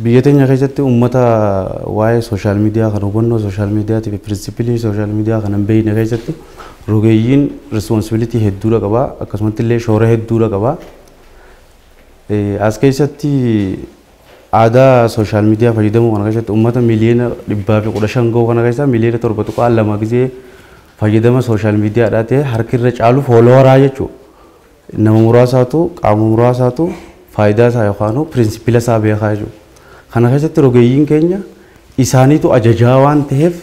biyya teenya keessatti uummata waa'ee sooshaal miidiyaa kan hubannoo sooshaal miidiyaatiif pirinsipilii sooshaal miidiyaa kan hin beekne keessatti rogeeyyiin responsibilitii hedduudha qaba akkasumatti illee shoora hedduudha qaba. As keessatti aadaa sooshaal miidiyaa fayyadamuu kana keessatti uummata miliyoona 115 ga'u kana keessa miliyoona 7.2 gisee fayyadama sooshaal miidiyaadhaa ta'e harki irra caalu fooloowaraa jechuudha. Nama muraasaatu qaama muraasaatu faayidaa isaa yookaan pirinsipila isaa beekaa jechuudha. Kana keessatti rogeeyyiin keenya isaaniitu ajajaa waan ta'eef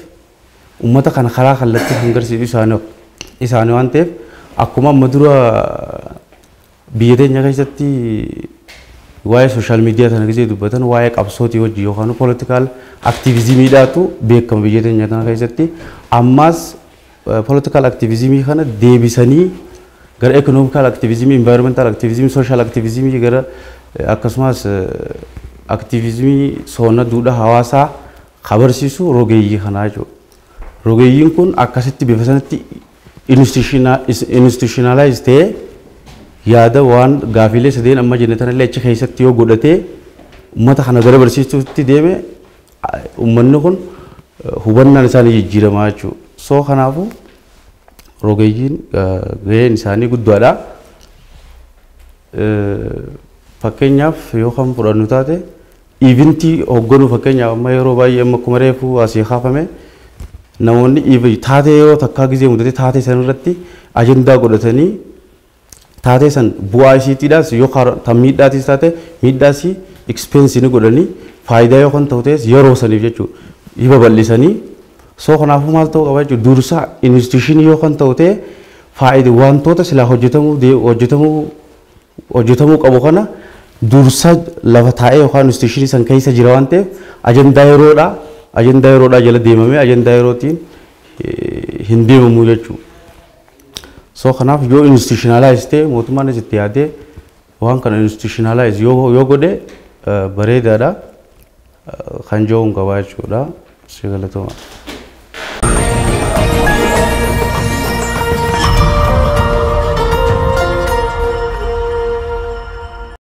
uummata kana karaa kallattii hangarsiisu isaanii waan ta'eef akkuma amma dura biyya teenya keessatti waa'ee sooshaal miidiyaa sana gisee dubbatan waa'ee qabsootii hojii yookaan poolitikaal aktiivizimiidhaatu beekama biyya teenya kana keessatti ammas poolitikaal aktiivizimii kana deebisanii gara ekonomikaal aktiivizimii, envaayirmentaal aktiivizimii, sooshaal aktiivizimii gara akkasumas aktiivizimii soona duudhaa hawaasaa kabarsiisu rogeeyyii kanaa jechuudha. Rogeeyyiin kun akkasitti bifa sanatti institutionalize ta'ee yaada waan gaafilee sadeen amma jenne tanallee achi keessatti yoo godhatee uummata kana gara barsiisuutti deeme uummanni kun hubannaan isaanii jijjiiramaa jechuudha. So kanaafuu rogeeyyiin gaheen isaanii guddaadha. Fakkeenyaaf yoo kan fudhannu taate ivintii hoogganuu fakkeenyaaf amma yeroo baay'ee amma akkuma reefuu asii kaafame namoonni taatee yoo takkaa gisee mudate taatee san irratti ajendaa godhatanii taatee san bu'aa isiitiidhaas yoo tan miidhaatis taate miidhaas expense ni godhanii faayidaa yoo kan ta'u ta'es yeroo saniif jechuudha hiba bal'isanii soo kanaafuu maal ta'uu qaba jechuudha dursa institution yoo kan ta'u ta'e faayidaa wantoota silaa hojjetamuu qabu kana dursa lafa taa'ee yookaan institution san keessa jira waan ta'eef ajendaa yeroodhaa jala deemamee ajendaa yerootiin hin deemamu jechuudha. So kanaaf yoo institutionalize ta'e mootummaan itti yaadee waan kana institutionalize yoo godhe bareedaadha kan jiru hin qabaa jechuudha. Si galatoomaa.